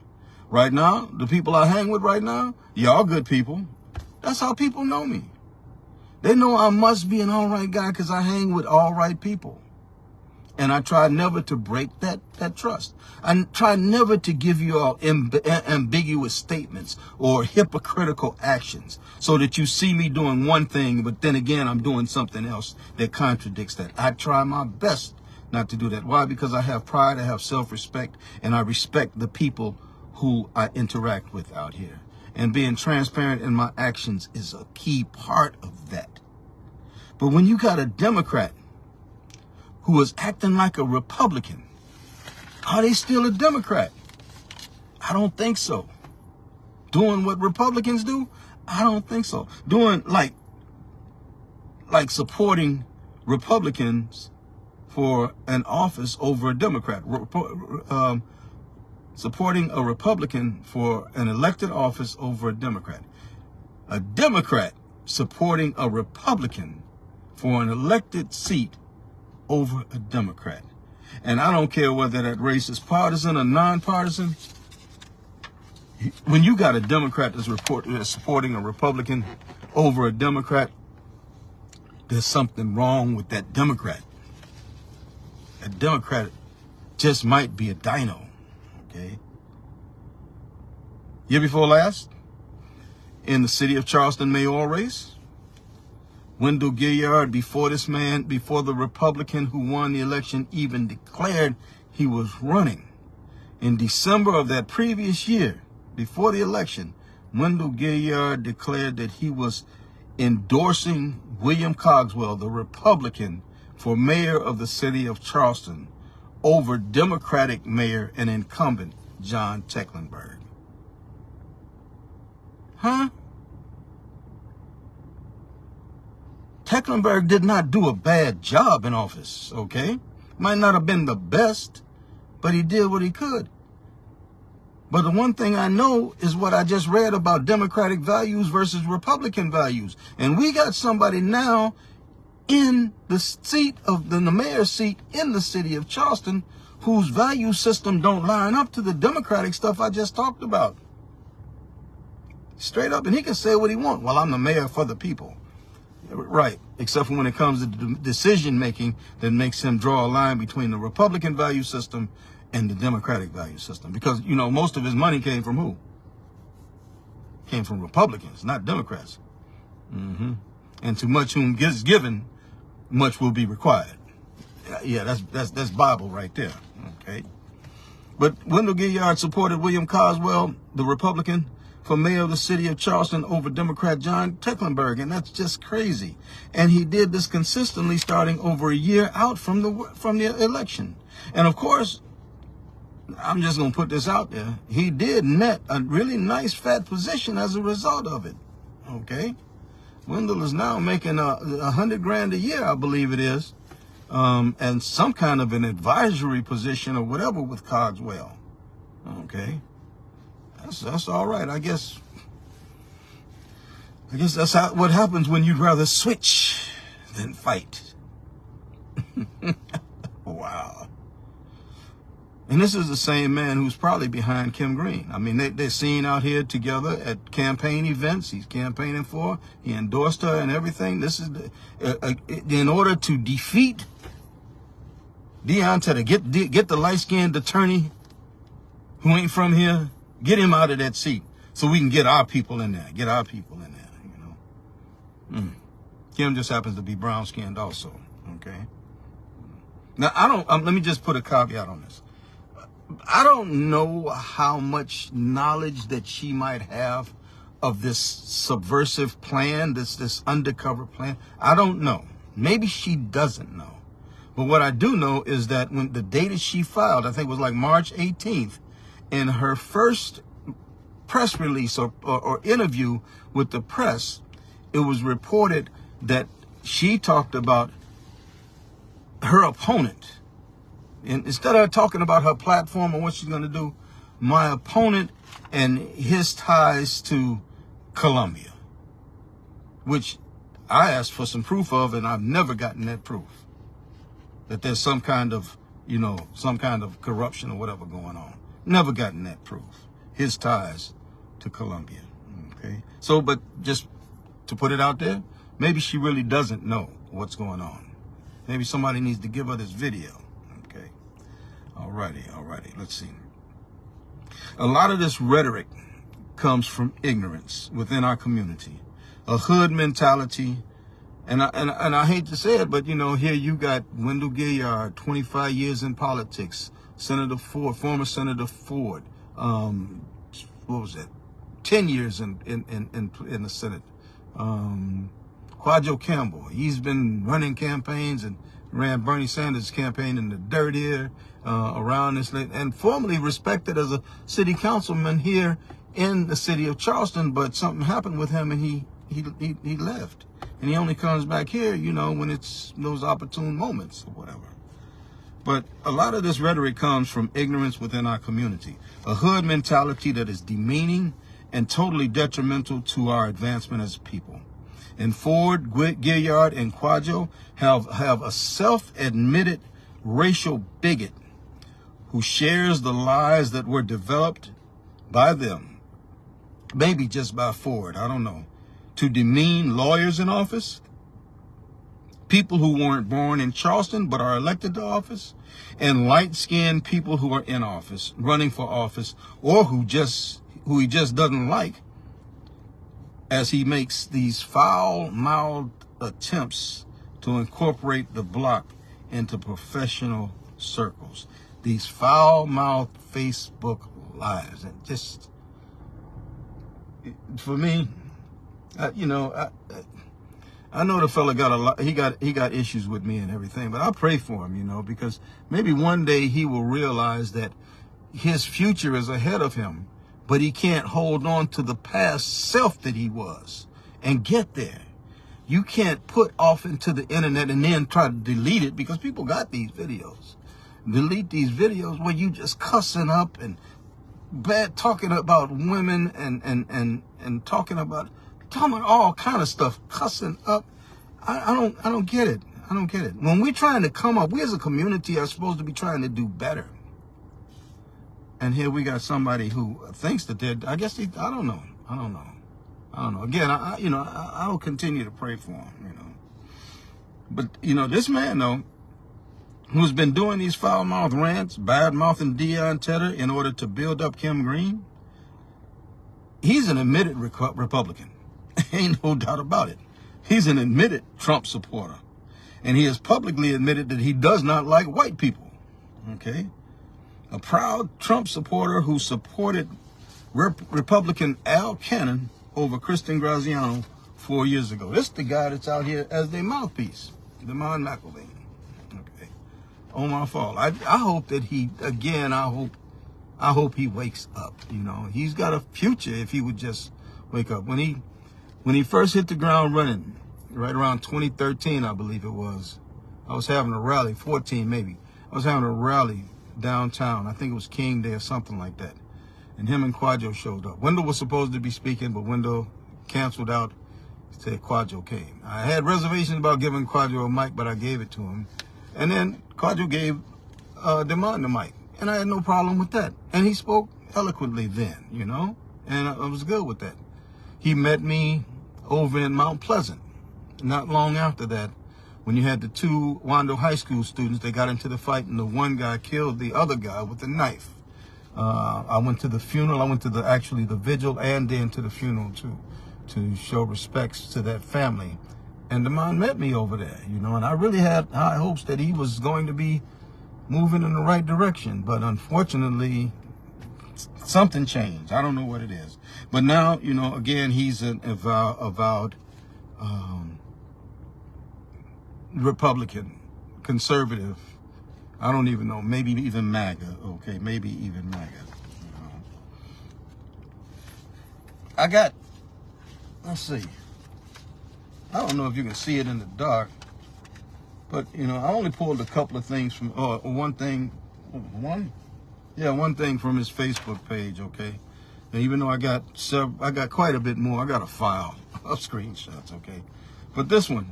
Right now, the people I hang with right now, y'all good people. That's how people know me. They know I must be an all right guy because I hang with all right people. And I try never to break that trust. I try never to give you all ambiguous statements or hypocritical actions so that you see me doing one thing, but then again, I'm doing something else that contradicts that. I try my best not to do that. Why? Because I have pride, I have self-respect, and I respect the people who I interact with out here. And being transparent in my actions is a key part of that. But when you got a Democrat who is acting like a Republican, are they still a Democrat? I don't think so. Doing what Republicans do? I don't think so. Doing like supporting Republicans for an office over a Democrat. Supporting a Republican for an elected office over a Democrat. A Democrat supporting a Republican for an elected seat over a Democrat. And I don't care whether that race is partisan or nonpartisan. When you got a Democrat that's supporting a Republican over a Democrat, there's something wrong with that Democrat. A Democrat just might be a dino, okay? Year before last, in the city of Charleston mayoral race, Wendell Gilliard, before the Republican who won the election even declared he was running, in December of that previous year, before the election, Wendell Gilliard declared that he was endorsing William Cogswell, the Republican, for mayor of the city of Charleston over Democratic mayor and incumbent John Tecklenburg. Huh? Tecklenburg did not do a bad job in office, okay? Might not have been the best, but he did what he could. But the one thing I know is what I just read about Democratic values versus Republican values. And we got somebody now in the seat of the mayor's seat in the city of Charleston whose value system don't line up to the Democratic stuff I just talked about. Straight up. And he can say what he wants. Well, I'm the mayor for the people. Right. Except for when it comes to decision making that makes him draw a line between the Republican value system and the Democratic value system. Because, you know, most of his money came from who? Came from Republicans, not Democrats. And to much whom is given, much will be required. Yeah, that's Bible right there. Okay. But Wendell Gilliard supported William Cogswell, the Republican, for mayor of the city of Charleston over Democrat John Tecklenburg, and that's just crazy. And he did this consistently starting over a year out from the election. And of course, I'm just going to put this out there. He did net a really nice fat position as a result of it. Okay. Wendell is now making $100,000 a year, I believe it is, and some kind of an advisory position or whatever with Cogswell. Okay. That's all right. I guess that's what happens when you'd rather switch than fight. Wow. And this is the same man who's probably behind Kim Green. I mean, they're seen out here together at campaign events. He's campaigning for. He endorsed her and everything. This is in order to defeat Deion Tedder, get the light-skinned attorney who ain't from here, get him out of that seat so we can get our people in there. Get our people in there, you know. Kim just happens to be brown-skinned also, okay? Now, let me just put a caveat on this. I don't know how much knowledge that she might have of this subversive plan, this undercover plan. I don't know. Maybe she doesn't know. But what I do know is that when the date she filed, I think it was like March 18th, in her first press release or interview with the press, it was reported that she talked about her opponent. And instead of talking about her platform or what she's going to do, my opponent and his ties to Colombia, which I asked for some proof of, and I've never gotten that proof, that there's some kind of, some kind of corruption or whatever going on. Never gotten that proof. His ties to Colombia. Okay. So, but just to put it out there, maybe she really doesn't know what's going on. Maybe somebody needs to give her this video. Okay. Alrighty. Let's see. A lot of this rhetoric comes from ignorance within our community, a hood mentality. And I hate to say it, but here you got Wendell Gilliard, 25 years in politics, Senator Ford, former Senator Ford, what was that? 10 years in the Senate. Quadro Campbell, he's been running campaigns and ran Bernie Sanders' campaign in the dirt here around this, and formerly respected as a city councilman here in the city of Charleston. But something happened with him, and he left, and he only comes back here, when it's those opportune moments or whatever. But a lot of this rhetoric comes from ignorance within our community, a hood mentality that is demeaning and totally detrimental to our advancement as a people. And Ford, Gilliard, and Quadro have a self-admitted racial bigot who shares the lies that were developed by them, maybe just by Ford, I don't know, to demean lawyers in office, people who weren't born in Charleston but are elected to office, and light-skinned people who are in office, running for office, or who he just doesn't like, as he makes these foul-mouthed attempts to incorporate the block into professional circles. These foul-mouthed Facebook lives. And just, for me, I know the fella got a lot, he got issues with me and everything, but I pray for him, because maybe one day he will realize that his future is ahead of him, but he can't hold on to the past self that he was and get there. You can't put off into the internet and then try to delete it, because people got these videos. Delete these videos where you just cussing up and bad talking about women and talking about all kind of stuff, cussing up. I don't get it. I don't get it. When we're trying to come up, we as a community are supposed to be trying to do better. And here we got somebody who thinks that they're, I don't know. Again, I'll continue to pray for him, But, this man, though, who's been doing these foul-mouthed rants, bad-mouthing Deion Tedder in order to build up Kim Green, he's an admitted Republican. Ain't no doubt about it. He's an admitted Trump supporter. And he has publicly admitted that he does not like white people. Okay? A proud Trump supporter who supported Republican Al Cannon over Kristen Graziano 4 years ago. This is the guy that's out here as their mouthpiece, Damon McElvain. Okay. Oh, my fault. I hope that I hope he wakes up. He's got a future if he would just wake up. When he first hit the ground running, right around 2013, I believe it was, I was having a rally, 14 maybe. I was having a rally downtown. I think it was King Day or something like that. and him and Quadjo showed up. Wendell was supposed to be speaking, but Wendell canceled out. Said Quadjo came. I had reservations about giving Quadjo a mic, but I gave it to him. And then Quadjo gave Demond the mic, and I had no problem with that. And he spoke eloquently then, you know, and I was good with that. He met me over in Mount Pleasant not long after that, when you had the two Wando High School students. They got into the fight, and the one guy killed the other guy with a knife. I went to the funeral. I went to the vigil, and then to the funeral too, to show respects to that family. And Demond met me over there, you know, and I really had high hopes that he was going to be moving in the right direction. But unfortunately, something changed. I don't know what it is. But now, you know, again, he's an avowed Republican, conservative. I don't even know. Maybe even MAGA. Okay, maybe even MAGA. I got, let's see. I don't know if you can see it in the dark, but, you know, I only pulled a couple of things from, one thing from his Facebook page, okay? And even though I got quite a bit more, I got a file of screenshots, okay? But this one,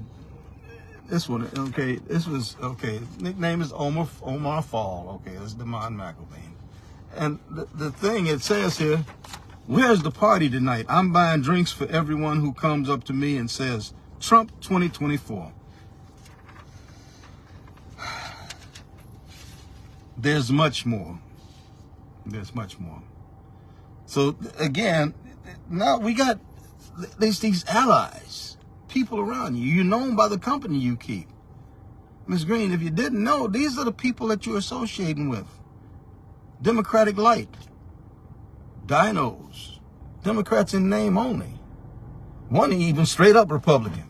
okay, nickname is Omar Fall, okay? That's Demond McElvain. And the thing it says here, where's the party tonight? I'm buying drinks for everyone who comes up to me and says, Trump 2024. There's much more. There's much more. So again, now there's these allies, people around you. You're known by the company you keep. Ms. Green, if you didn't know, these are the people that you're associating with. Democratic Light, Dinos, Democrats in name only. One even straight up Republican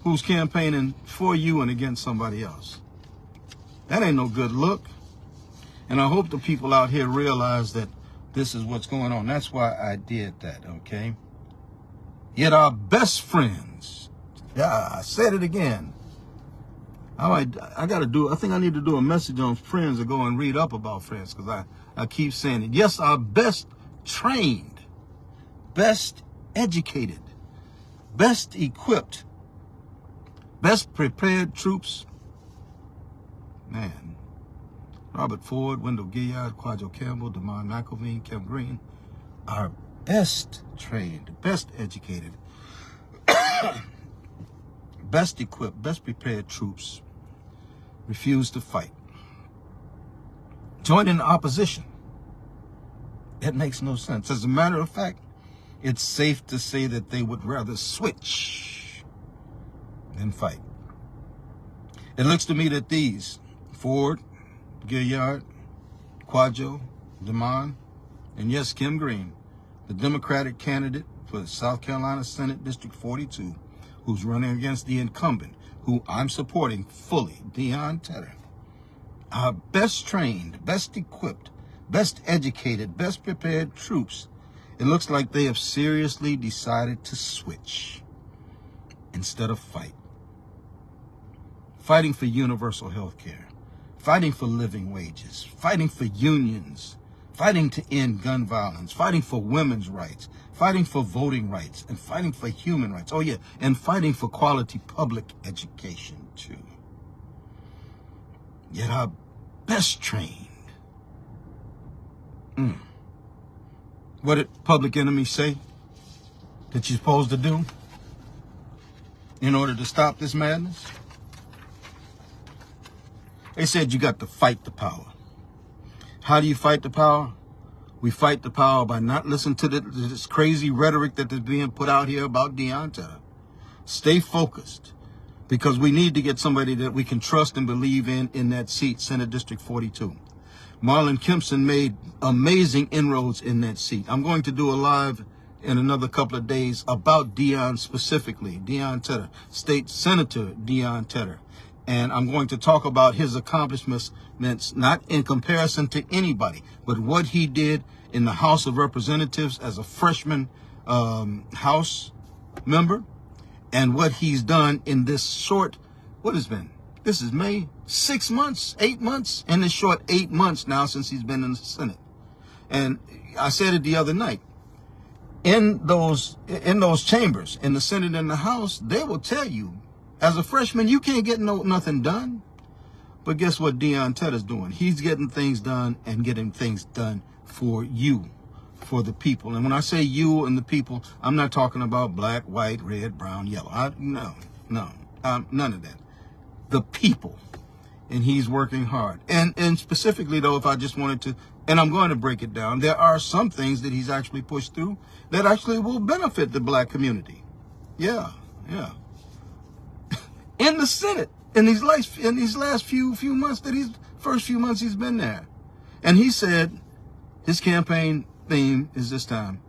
who's campaigning for you and against somebody else. That ain't no good look. And I hope the people out here realize that this is what's going on. That's why I did that, okay? Yet our best friends, yeah, I said it again. I think I need to do a message on Friends or go and read up about Friends, because I keep saying it. Yes, our best trained, best educated, best equipped, best prepared troops, man, Robert Ford, Wendell Gillard, Quadjo Campbell, Demond McElvain, Kim Green, our best trained, best educated, best equipped, best prepared troops refuse to fight. Join in the opposition. It makes no sense. As a matter of fact, it's safe to say that they would rather switch than fight. It looks to me that these, Ford, Gillard, Quadjo, Demond, and yes, Kim Green, the Democratic candidate for South Carolina Senate District 42, who's running against the incumbent, who I'm supporting fully, Deon Tedder, our best trained, best equipped, best educated, best prepared troops, it looks like they have seriously decided to switch instead of fight. Fighting for universal health care, fighting for living wages, fighting for unions, fighting to end gun violence, fighting for women's rights, fighting for voting rights, and fighting for human rights. Oh yeah, and fighting for quality public education too. Yet our best trained. What did Public Enemy say that you're supposed to do in order to stop this madness? They said you got to fight the power. How do you fight the power? We fight the power by not listening to this crazy rhetoric that is being put out here about Deon Tedder. Stay focused, because we need to get somebody that we can trust and believe in that seat, Senate District 42. Marlon Kempson made amazing inroads in that seat. I'm going to do a live in another couple of days about Deon specifically, Deon Tedder, State Senator Deon Tedder. And I'm going to talk about his accomplishments, not in comparison to anybody, but what he did in the House of Representatives as a freshman House member, and what he's done in this short, this is May, 6 months, 8 months, in this short 8 months now since he's been in the Senate. And I said it the other night. In those chambers, in the Senate and the House, they will tell you, as a freshman, you can't get nothing done. But guess what Deion Tedder's doing? He's getting things done and getting things done for you, for the people. And when I say you and the people, I'm not talking about black, white, red, brown, yellow. No, none of that. The people. And he's working hard. And specifically, though, if I just wanted to, and I'm going to break it down, there are some things that he's actually pushed through that actually will benefit the black community. Yeah. In the Senate, in these last few months first few months he's been there. And he said his campaign theme is this time,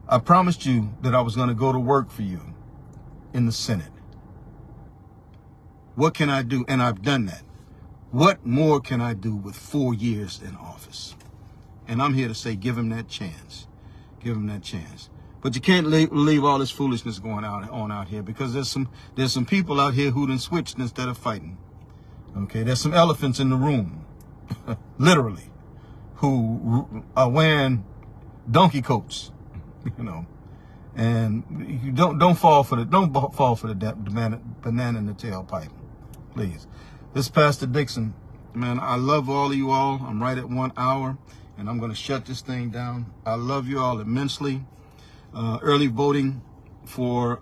I promised you that I was going to go to work for you in the Senate. What can I do? And I've done that. What more can I do with 4 years in office? And I'm here to say, give him that chance. Give him that chance. But you can't leave all this foolishness going on out here, because there's some people out here who done switched instead of fighting. Okay, there's some elephants in the room, literally, who are wearing donkey coats, and you don't fall for the banana in the tailpipe, please. This is Pastor Dixon. Man, I love all of you all. I'm right at 1 hour, and I'm going to shut this thing down. I love you all immensely. Early voting for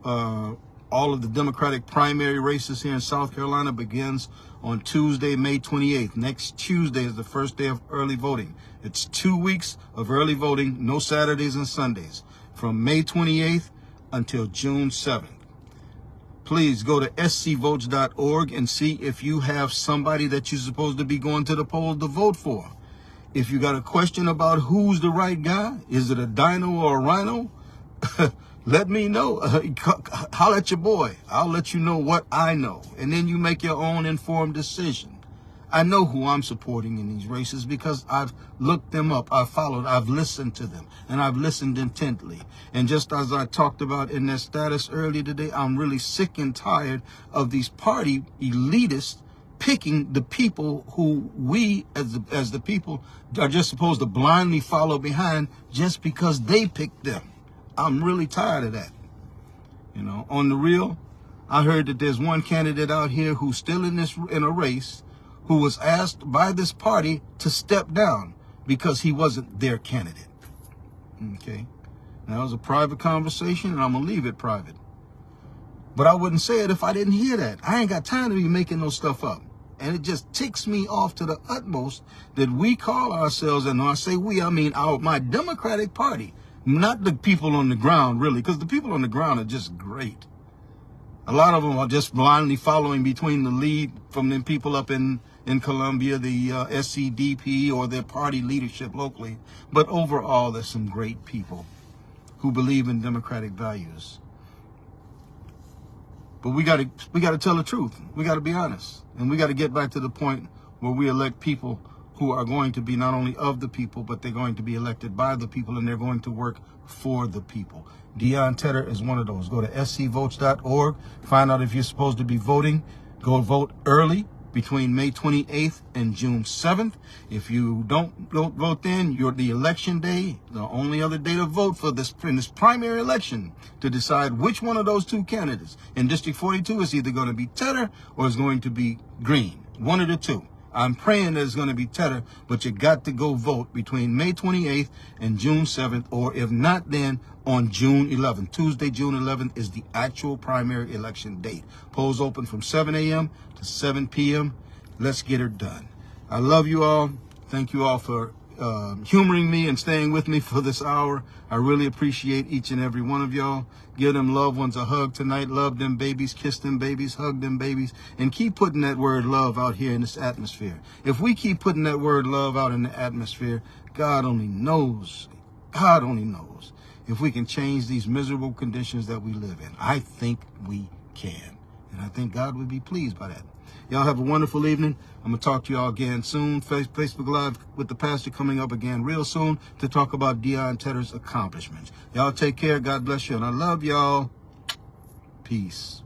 all of the Democratic primary races here in South Carolina begins on Tuesday, May 28th. Next Tuesday is the first day of early voting. It's 2 weeks of early voting, no Saturdays and Sundays, from May 28th until June 7th. Please go to scvotes.org and see if you have somebody that you're supposed to be going to the polls to vote for. If you got a question about who's the right guy, is it a dino or a rhino? Let me know. Holler at your boy. I'll let you know what I know. And then you make your own informed decision. I know who I'm supporting in these races because I've looked them up. I've followed. I've listened to them. And I've listened intently. And just as I talked about in that status earlier today, I'm really sick and tired of these party elitists picking the people who we as the people are just supposed to blindly follow behind just because they picked them. I'm really tired of that. On the real, I heard that there's one candidate out here who's still in a race who was asked by this party to step down because he wasn't their candidate. Okay. Now, it was a private conversation, and I'm going to leave it private. But I wouldn't say it if I didn't hear that. I ain't got time to be making no stuff up. And it just ticks me off to the utmost that we call ourselves, and when I say we, I mean my Democratic Party, not the people on the ground, really, because the people on the ground are just great. A lot of them are just blindly following between the lead from the people up in Columbia, the SCDP, or their party leadership locally. But overall, there's some great people who believe in democratic values. But we got to tell the truth. We got to be honest. And we got to get back to the point where we elect people who are going to be not only of the people, but they're going to be elected by the people, and they're going to work for the people. Deion Tedder is one of those. Go to scvotes.org. Find out if you're supposed to be voting. Go vote early between May 28th and June 7th. If you don't vote then, the election day, the only other day to vote for this primary election to decide which one of those two candidates in District 42 is either going to be Tedder or is going to be Green. One of the two. I'm praying that it's going to be Tedder, but you got to go vote between May 28th and June 7th, or if not, then on June 11th. Tuesday, June 11th is the actual primary election date. Polls open from 7 a.m. to 7 p.m. Let's get her done. I love you all. Thank you all for humoring me and staying with me for this hour. I really appreciate each and every one of y'all. Give them loved ones a hug tonight. Love them babies, kiss them babies, hug them babies, and keep putting that word love out here in this atmosphere. If we keep putting that word love out in the atmosphere, God only knows if we can change these miserable conditions that we live in. I think we can, and I think God would be pleased by that. Y'all have a wonderful evening. I'm going to talk to y'all again soon. Facebook Live with the pastor coming up again real soon to talk about Deion Tedder's accomplishments. Y'all take care. God bless you. And I love y'all. Peace.